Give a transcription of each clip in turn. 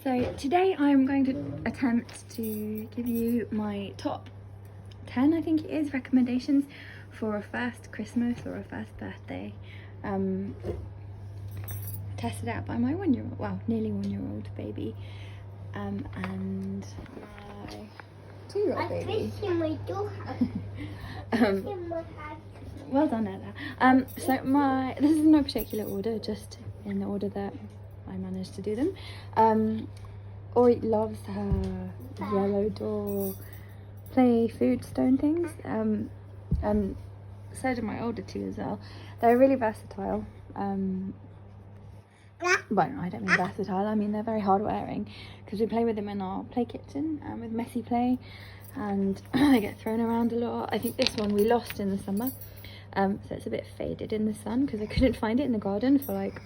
So today I'm going to attempt to give you my top 10, I think it is, recommendations for a first Christmas or a first birthday. Tested out by my nearly 1-year-old baby, and my 2-year-old baby. Well done, Ella. So this is in no particular order, just in the order that I managed to do them. Ori loves her yellow door play food stone things, and so do my older two as well. They're really versatile. Well, I don't mean versatile, I mean they're very hard wearing, because we play with them in our play kitchen with messy play, and they get thrown around a lot. I think this one we lost in the summer, so it's a bit faded in the sun because I couldn't find it in the garden for like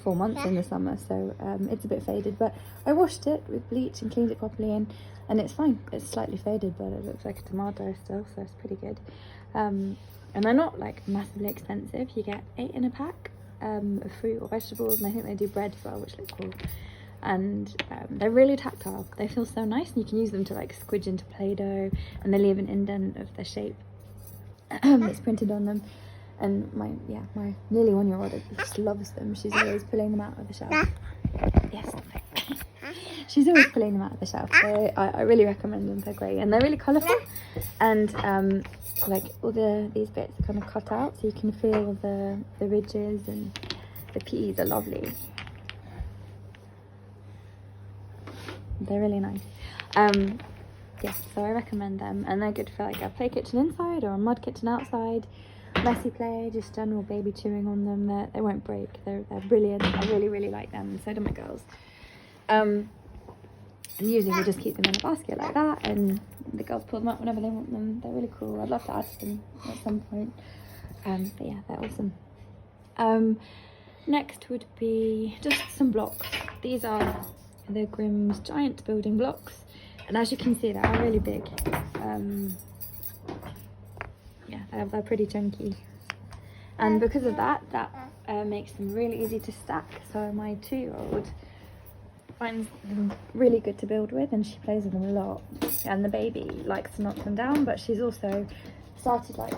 4 months in the summer, so it's a bit faded, but I washed it with bleach and cleaned it properly, and it's fine. It's slightly faded, but it looks like a tomato still, so it's pretty good. And they're not like massively expensive. You get 8 in a pack of fruit or vegetables, and I think they do bread as well, which looks cool. And they're really tactile. They feel so nice, and you can use them to like squidge into Play-Doh, and they leave an indent of their shape that's printed on them. And my nearly 1-year-old just loves them. She's always pulling them out of the shelf. Yes, she's always pulling them out of the shelf. So I really recommend them. They're great, and they're really colourful. And like all these bits are kind of cut out, so you can feel the ridges, and the peas are lovely. They're really nice. Yeah, so I recommend them, and they're good for like a play kitchen inside or a mud kitchen outside. Messy play, just general baby chewing on them. They won't break. They're brilliant. I really like them, and so do my girls. And usually we just keep them in a basket like that, and the girls pull them up whenever they want them. They're really cool. I'd love to add to them at some point. But yeah, they're awesome. Next would be just some blocks. These are the Grimm's giant building blocks, and as you can see, they are really big. Yeah, they're pretty chunky, and because of that makes them really easy to stack. So my 2-year-old finds them really good to build with, and she plays with them a lot, and the baby likes to knock them down, but she's also started like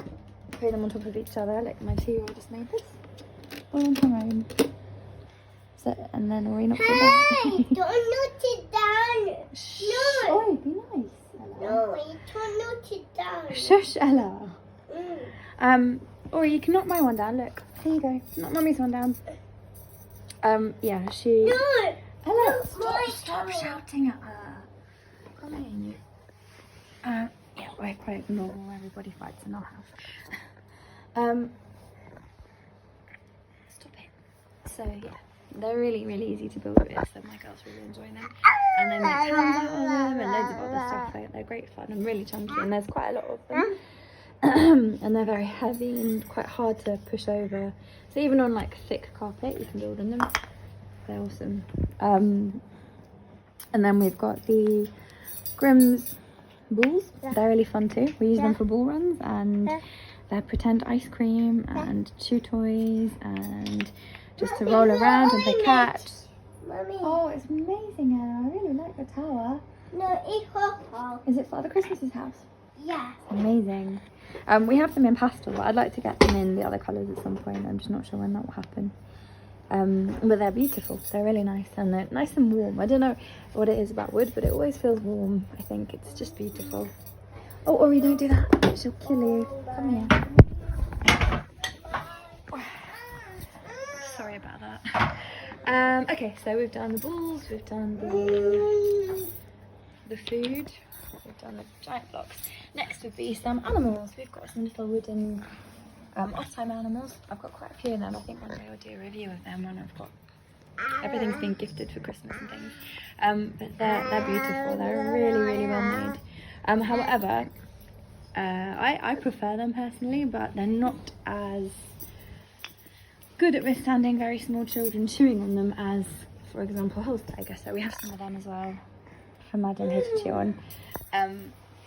putting them on top of each other. Like my 2-year-old just made this all on her own. So, and then Ori knocks it down. Don't knock it down. Shh. No. Oi, be nice, Ella. No, you can't knock it down. Shush, Ella. Or you can knock my one down. Look, here you go. Knock Mummy's one down. Yeah, she. No. Ella, That's stop shouting at her. Come here, you. Yeah, we're quite normal. Everybody fights in our house. Stop it. So yeah, they're really easy to build with. So my girls really enjoy them, and they make towns out of them and loads of other stuff. They're great fun and really chunky, and there's quite a lot of them. And they're very heavy and quite hard to push over, so even on like thick carpet you can build in them. They're awesome. And then we've got the Grimm's balls. They're really fun too. We use them for ball runs, and they're pretend ice cream and chew toys, and just to roll around and play catch. Mommy. Oh, it's amazing, Anna. I really like the tower. No, it's her house. Is it Father Christmas's house? Yeah. Amazing. We have them in pastel, but I'd like to get them in the other colours at some point. I'm just not sure when that will happen. But they're beautiful. They're really nice, and they're nice and warm. I don't know what it is about wood, but it always feels warm. I think it's just beautiful. Oh, Ori, don't do that. She'll kill you. Come here. Sorry about that. Okay, so we've done the balls. We've done the food. We've done the giant blocks. Next would be some animals. We've got some little wooden Ostheimer Animals. I've got quite a few of them. I think one day I'll do a review of them when I've got everything's been gifted for Christmas and things. But they're beautiful. They're really well made. However, I prefer them personally, but they're not as good at withstanding very small children chewing on them as, for example, Holstein. So we have some of them as well for Madam here to chew on.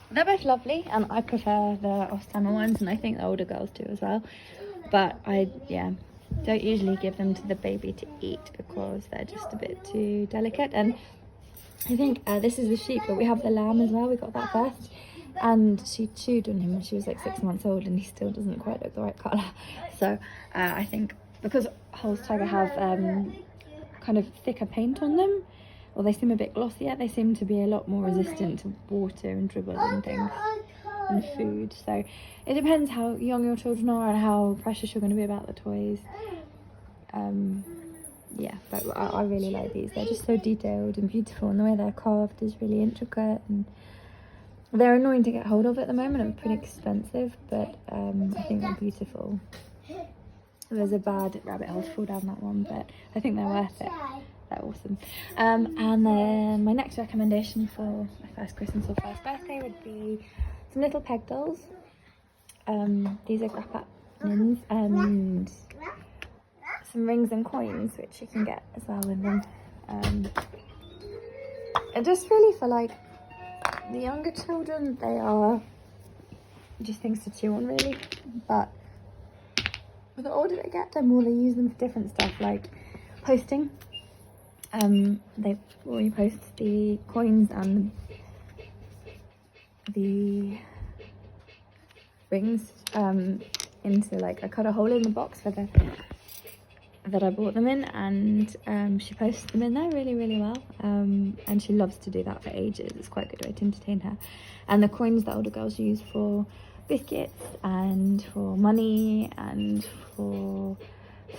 They're both lovely, and I prefer the Ostheimer ones, and I think the older girls do as well. But don't usually give them to the baby to eat because they're just a bit too delicate. And I think this is the sheep, but we have the lamb as well. We got that first, and she chewed on him when she was like 6 months old, and he still doesn't quite look the right colour. So I think because Holsteiner have kind of thicker paint on them, or they seem a bit glossier, they seem to be a lot more resistant to water and dribble and things and food. So it depends how young your children are and how precious you're going to be about the toys. Yeah, but I really like these. They're just so detailed and beautiful, and the way they're carved is really intricate, and they're annoying to get hold of at the moment and pretty expensive, but I think they're beautiful. There's a bad rabbit hole to fall down that one, but I think they're worth it. They're awesome. And then my next recommendation for my first Christmas or first birthday would be some little peg dolls. These are Grapat and some rings and coins, which you can get as well with them. And just really for like the younger children, they are just things to chew on really, but the older they get, the more they use them for different stuff, like posting. They already post the coins and the rings into, like, I cut a hole in the box for that I bought them in, and she posts them in there really, really well. And she loves to do that for ages. It's quite a good way to entertain her. And the coins that older girls use for biscuits and for money and for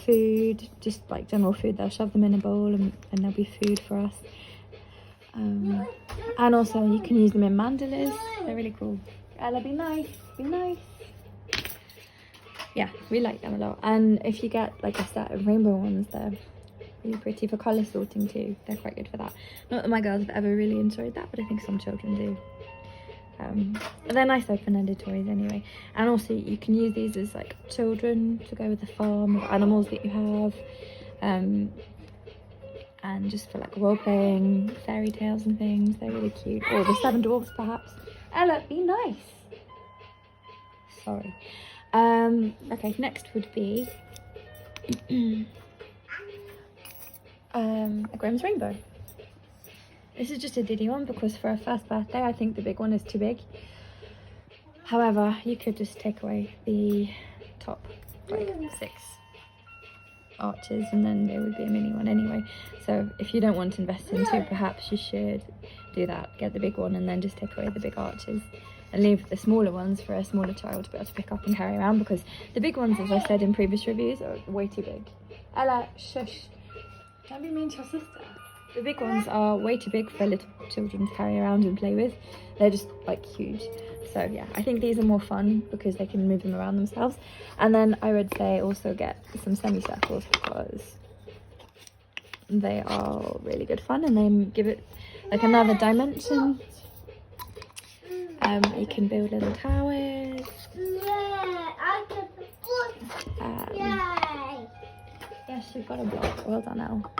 food, just like general food. They'll shove them in a bowl and there'll be food for us. And also you can use them in mandalas. They're really cool. Ella, be nice, be nice. Yeah, we like them a lot. And if you get like a set of rainbow ones, they're really pretty for colour sorting too. They're quite good for that. Not that my girls have ever really enjoyed that, but I think some children do. They're nice open-ended toys anyway. And also you can use these as like children to go with the farm of animals that you have, and just for like role-playing fairy tales and things. They're really cute. Or the Seven Dwarfs perhaps. Ella, be nice. Sorry. Okay, next would be a Grimm's Rainbow. This is just a diddy one because for a first birthday I think the big one is too big. However, you could just take away the top like 6 arches and then there would be a mini one anyway. So if you don't want to invest in 2, perhaps you should do that, get the big one and then just take away the big arches and leave the smaller ones for a smaller child to be able to pick up and carry around, because the big ones, as I said in previous reviews, are way too big. Ella, shush, don't be mean to your sister. The big ones are way too big for little children to carry around and play with. They're just like huge. So yeah, I think these are more fun because they can move them around themselves. And then I would say also get some semicircles because they are really good fun and they give it like another dimension. You can build little towers. Yes, you've got a block. Well done, Elle.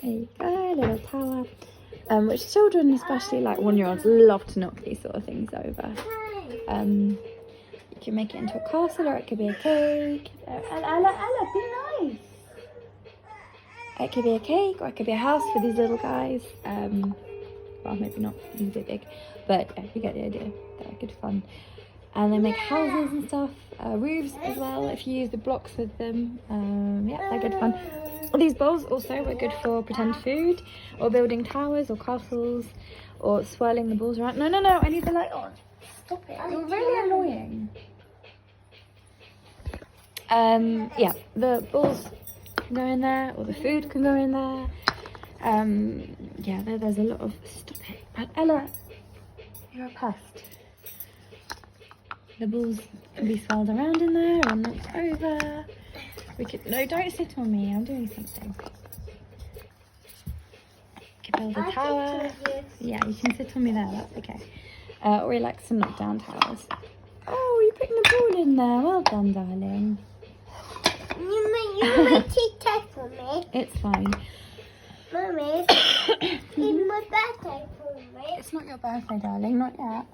There you go, little tower. Which children, especially like 1-year-olds, love to knock these sort of things over. You can make it into a castle, or it could be a cake. Ella, be nice. It could be a cake, or it could be a house for these little guys. Well, maybe not a bit big, but yeah, you get the idea. They're good fun. And they make houses and stuff, roofs as well, if you use the blocks with them. Yeah, they're good fun. These bowls also are good for pretend food, or building towers or castles, or swirling the balls around. No, I need the light on. Stop it, you're really annoying. Yeah, the balls can go in there, or the food can go in there. Yeah, there's a lot of... Stop it. Ella, you're a pest. The balls can be swirled around in there and knocked over. We could... No, don't sit on me, I'm doing something. You can build a tower. Yeah, you can sit on me there, that's okay. Or you like some knockdown towers. Oh, you're putting the ball in there. Well done, darling. You made tea for me. It's fine. Mummy, it's my birthday today. It's not your birthday, darling, not yet.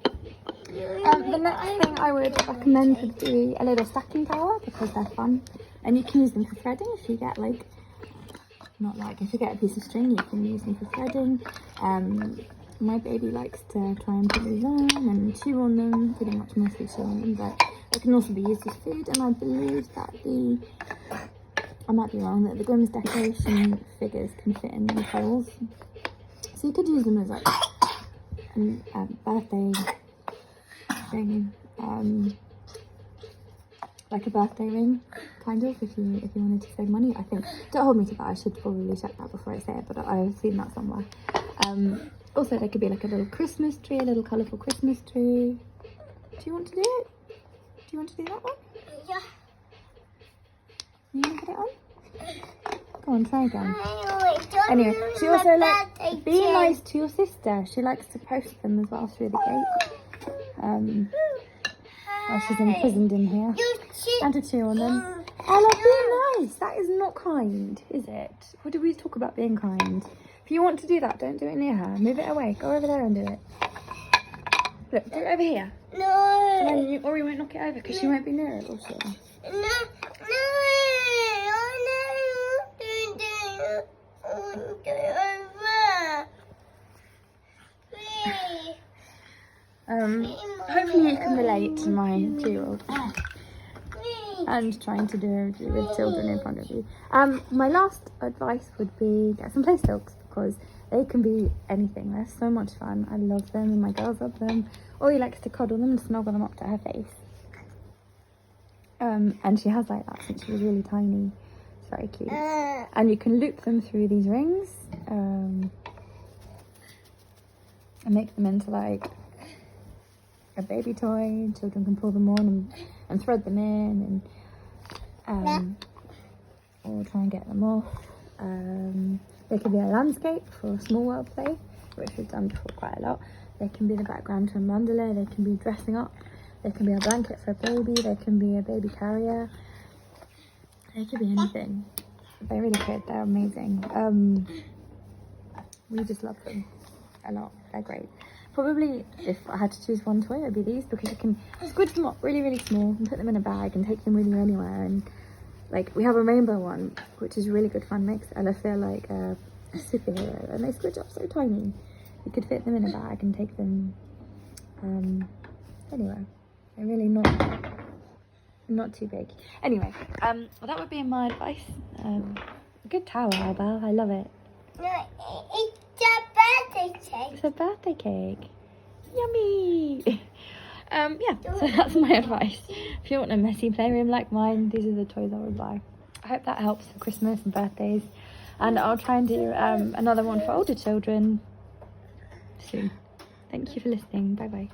The next thing I would recommend would be a little stacking tower because they're fun. And you can use them for threading if you get if you get a piece of string, you can use them for threading. My baby likes to try and put these on and chew on them, pretty much mostly chew on them, but they can also be used as food. And I believe that I might be wrong, that the Grimm's decoration figures can fit in these holes. So you could use them as like a birthday thing, like a birthday ring, kind of, if you wanted to save money. I think, don't hold me to that, I should probably check that before I say it, but I've seen that somewhere. Also, there could be like a little Christmas tree, a little colourful Christmas tree. Do you want to do it? Do you want to do that one? Yeah. You want to get it on? Go on, try again. Don't Anyway, ruin she my also birthday be cake. nice to your sister. She likes to post them as well through the gate. While she's imprisoned in here. And to chew on them. Ella, be nice. That is not kind, is it? What did we talk about being kind? If you want to do that, don't do it near her. Move it away. Go over there and do it. Look, do it over here. No. And then or you won't knock it over because she won't be near it, will she? No. Hopefully you can relate to my 2-year-old and trying to do everything with children in front of you. My last advice would be get some play dogs because they can be anything. They're so much fun. I love them and my girls love them. Ori likes to cuddle them and snuggle them up to her face. And she has like that since she was really tiny. It's very cute. And you can loop them through these rings and make them into like a baby toy. Children can pull them on and thread them in and or try and get them off. They could be a landscape for a small world play, which we've done before quite a lot. They can be the background to a mandala. They can be dressing up. They can be a blanket for a baby. They can be a baby carrier. They could be anything. They're really good. They're amazing. We just love them a lot. They're great. Probably if I had to choose one toy, it would be these because you can squidge them up really, really small and put them in a bag and take them with you anywhere. And like we have a rainbow one, which is really good fun. Makes Ella feel like a superhero, and they squidge up so tiny. You could fit them in a bag and take them anywhere. They're really not too big. Anyway, well that would be my advice. Good tower, Albel. I love it. No, it's a birthday cake. It's a birthday cake. Yummy. Yeah, so that's my advice. If you want a messy playroom like mine, these are the toys I would buy. I hope that helps for Christmas and birthdays. And I'll try and do another one for older children soon. Thank you for listening. Bye bye.